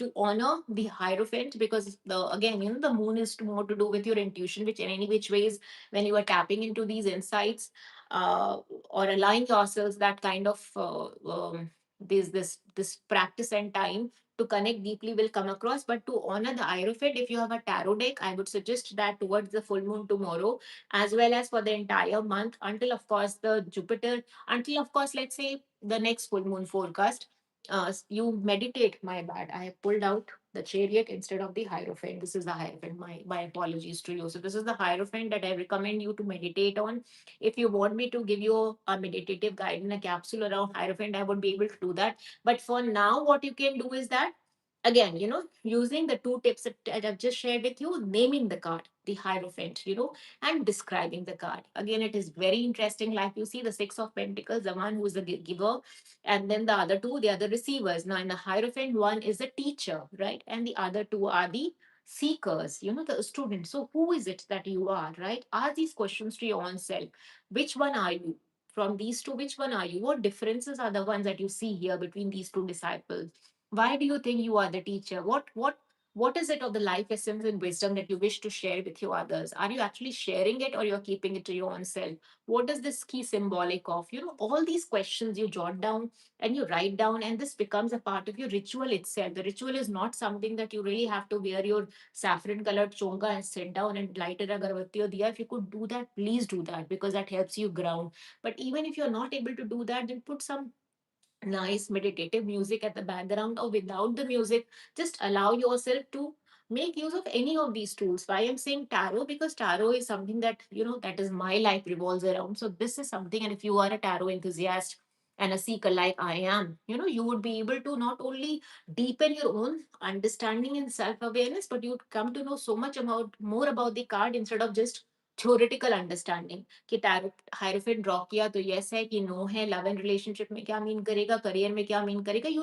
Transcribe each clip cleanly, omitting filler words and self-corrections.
to honor the Hierophant, because the again, the moon is more to do with your intuition, which in any which ways, when you are tapping into these insights, or allowing yourselves that kind of this practice and time to connect deeply will come across. But to honor the Hierophant, if you have a tarot deck, I would suggest that towards the full moon tomorrow, as well as for the entire month, until of course the Jupiter, until of course, let's say the next full moon forecast, you meditate. My bad, I have pulled out the Chariot instead of the Hierophant. This is the Hierophant. My apologies to you. So this is the Hierophant that I recommend you to meditate on. If you want me to give you a meditative guide in a capsule around Hierophant, I would be able to do that. But for now, what you can do is that, again, using the two tips that I've just shared with you, naming the card, the Hierophant, and describing the card. Again, it is very interesting. Like you see the Six of Pentacles, the one who is the giver, and then the other two, they are the receivers. Now, in the Hierophant, one is the teacher, right? And the other two are the seekers, the students. So, who is it that you are, right? Ask these questions to your own self. Which one are you? From these two, which one are you? What differences are the ones that you see here between these two disciples? Why do you think you are the teacher? What is it of the life essence and wisdom that you wish to share with your others? Are you actually sharing it, or you're keeping it to your own self? What is this key symbolic of? All these questions you jot down and you write down, and this becomes a part of your ritual itself. The ritual is not something that you really have to wear your saffron colored chonga and sit down and light a agarbatti or diya. If you could do that, please do that, because that helps you ground. But even if you're not able to do that, then put some nice meditative music at the background, or without the music, just allow yourself to make use of any of these tools. Why I'm saying tarot? Because tarot is something that, that is my life revolves around. So this is something, and if you are a tarot enthusiast and a seeker like I am, you would be able to not only deepen your own understanding and self-awareness, but you'd come to know so much about more about the card, instead of just theoretical understanding कि tarot hierophant draw किया तो yes है कि no है, love and relationship में क्या mean करेगा, career में क्या मीन करेगा. You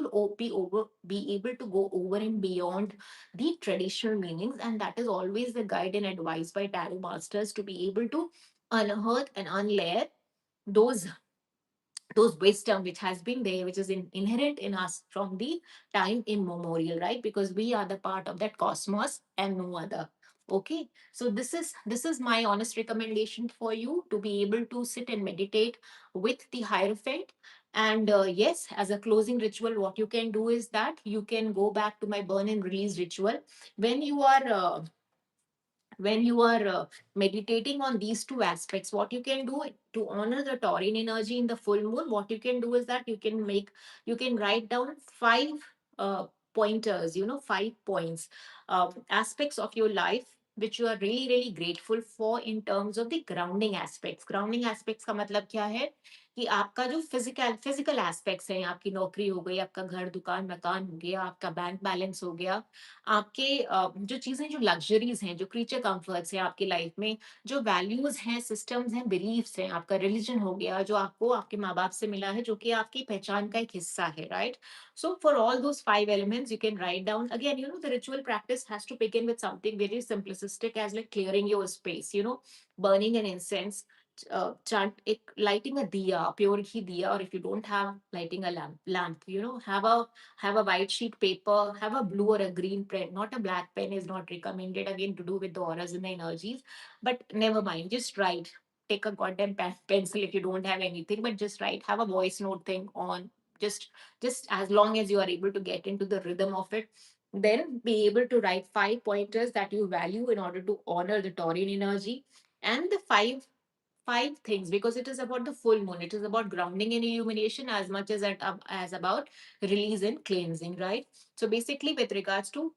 be able to go over and beyond the traditional meanings, and that is always the guide and advice by tarot masters, to be able to unearth and unlayer those wisdom which has been there, which is inherent in us from the time immemorial, right? Because we are the part of that cosmos and no other. Okay, so this is my honest recommendation for you, to be able to sit and meditate with the Hierophant. And yes, as a closing ritual, what you can do is that you can go back to my burn and release ritual. When you are meditating on these two aspects, what you can do to honor the taurine energy in the full moon, what you can do is that you can write down five uh, pointers, 5 points, aspects of your life which you are really really grateful for, in terms of the grounding aspects का मतलब क्या है, कि आपका जो physical aspects हैं, आपकी नौकरी हो गई, आपका घर दुकान मकान हो गया, आपका बैंक बैलेंस हो गया, आपके जो चीजें, जो लग्जरीज हैं, जो क्रीचर कंफर्ट्स हैं आपकी लाइफ में, जो वैल्यूज हैं, सिस्टम्स हैं, बिलीफ्स हैं, आपका रिलीजन हो गया, जो आपको आपके माँ बाप से मिला है, जो कि आपकी पहचान का एक हिस्सा है, right? So for all those 5 elements, you can write down. Again, the ritual practice has to begin with something very simplistic, as like clearing your space, burning an incense, chant, lighting a diya, pure ghee diya, or if you don't have, lighting a lamp, have a white sheet paper, have a blue or a green pen. Not a black pen is not recommended, again, to do with the auras and the energies. But never mind, just write. Take a goddamn pencil if you don't have anything, but just write. Have a voice note thing on. Just as long as you are able to get into the rhythm of it, then be able to write 5 pointers that you value in order to honor the taurine energy. And the five things, because it is about the full moon, it is about grounding and illumination as much as about release and cleansing, right? So basically, with regards to,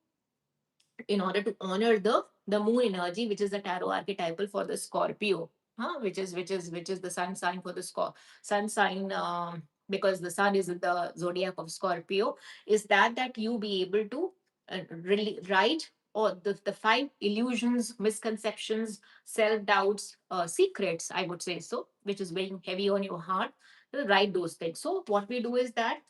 in order to honor the moon energy, which is the tarot archetypal for the Scorpio, which is the sun sign for the sun sign, because the sun is in the zodiac of Scorpio, is that you be able to really write, or the five illusions, misconceptions, self doubts, secrets, I would say so, which is weighing heavy on your heart. Write those things. So what we do is that,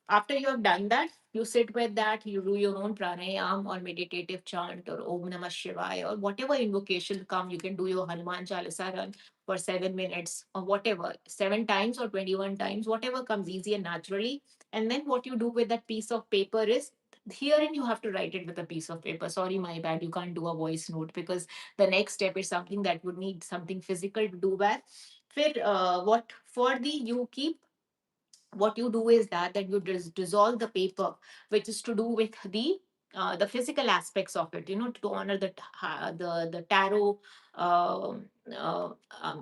after you have done that, you sit with that, you do your own pranayam or meditative chant or Om Namah Shivaya or whatever invocation come. You can do your Hanuman Chalisa run for 7 minutes or whatever, 7 times or 21 times, whatever comes easy and naturally. And then what you do with that piece of paper is Herein you have to write it with a piece of paper. Sorry, my bad, you can't do a voice note, because the next step is something that would need something physical to do that. What for the you keep, what you do is that you dissolve the paper, which is to do with the physical aspects of it, to honor the tarot uh,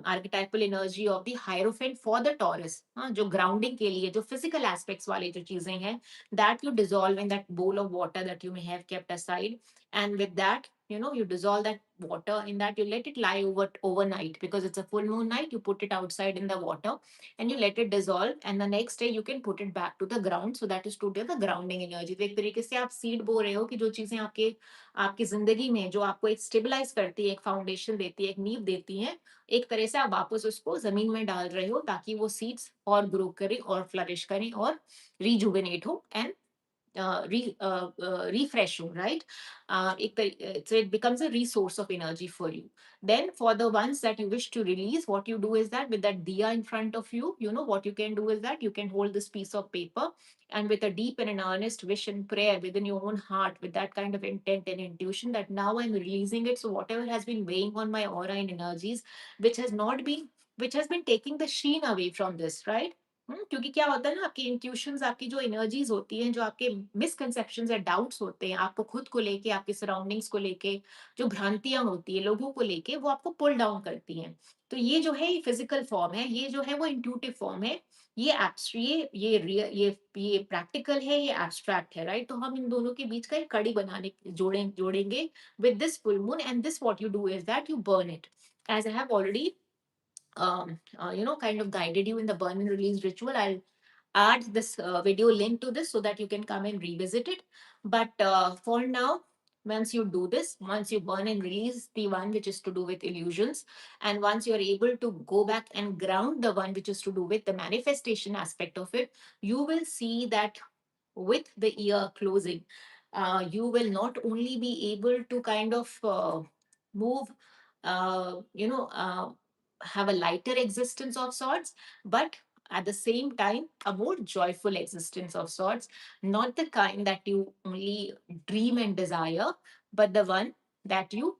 archetypal energy of the hierophant for the Taurus, जो grounding के लिए जो physical aspects वाली जो चीजें हैं, that you dissolve in that bowl of water that you may have kept aside. And with that, you dissolve that water in that, you let it lie overnight, because it's a full moon night. You put it outside in the water and you let it dissolve, and the next day you can put it back to the ground. So that is to do the grounding energy. तो एक तरीके से आप seed बो रहे हो कि जो चीजें आपके आपकी जिंदगी में जो आपको एक स्टेबलाइज करती है, एक फाउंडेशन देती है, एक नींव देती है, एक तरह से आप वापस उसको जमीन में डाल रहे हो, ताकि वो सीड्स और ग्रो करें और फ्लरिश करें और रिजुविनेट हो and refresh you, right? So it becomes a resource of energy for you. Then, for the ones that you wish to release, what you do is that with that diya in front of you, what you can do is that you can hold this piece of paper, and with a deep and an earnest wish and prayer within your own heart, with that kind of intent and intuition, that now I'm releasing it. So, whatever has been weighing on my aura and energies, which has not been, which has been taking the sheen away from this, right? क्योंकि क्या होता है ना, आपकी intuitions, आपकी जो energies होती हैं, जो आपके मिसकंसेप्शंस या डाउट्स होते हैं आपको खुद को लेके, आपके सराउंडिंग्स को लेके, जो भ्रांतियां होती है लोगों को लेके, वो आपको पुल डाउन करती हैं। तो ये जो है, ये फिजिकल फॉर्म है, ये जो है वो इंट्यूटिव फॉर्म है। ये एब्स ये प्रैक्टिकल है, ये एब्स्ट्रैक्ट है, राइट? तो हम इन दोनों के बीच का एक कड़ी जोड़ेंगे with this full moon. And this what you do is that you burn it, as I have already kind of guided you in the burn and release ritual. I'll add this video link to this so that you can come and revisit it. But for now, once you do this, once you burn and release the one which is to do with illusions, and once you're able to go back and ground the one which is to do with the manifestation aspect of it, you will see that with the year closing, you will not only be able to kind of move, have a lighter existence of sorts, but at the same time, a more joyful existence of sorts, not the kind that you only dream and desire, but the one that you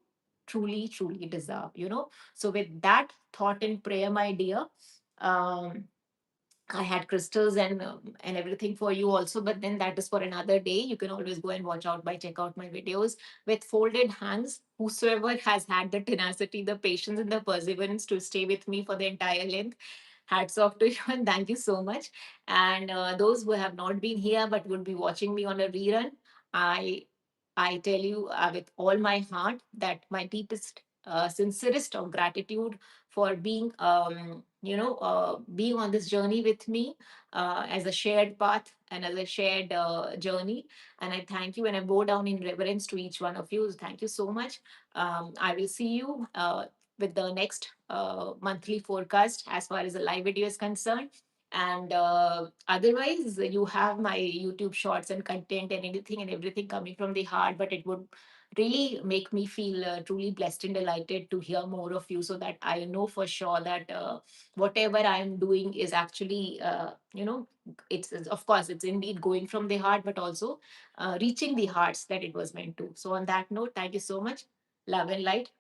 truly, truly deserve, So, with that thought and prayer, my dear, um, I had crystals and everything for you also, but then that is for another day. You can always go and check out my videos with folded hands. Whosoever has had the tenacity, the patience, and the perseverance to stay with me for the entire length, hats off to you and thank you so much. And those who have not been here but would be watching me on a rerun, I I tell you with all my heart that my deepest, sincerest of gratitude for being on this journey with me, as a shared path and as a shared journey. And I thank you and I bow down in reverence to each one of you. Thank you so much. I will see you with the next monthly forecast as far as the live video is concerned. And otherwise, you have my YouTube shorts and content and anything and everything coming from the heart. But it would really make me feel truly blessed and delighted to hear more of you, so that I know for sure that whatever I'm doing is actually, of course, it's indeed going from the heart, but also reaching the hearts that it was meant to. So, on that note, thank you so much. Love and light.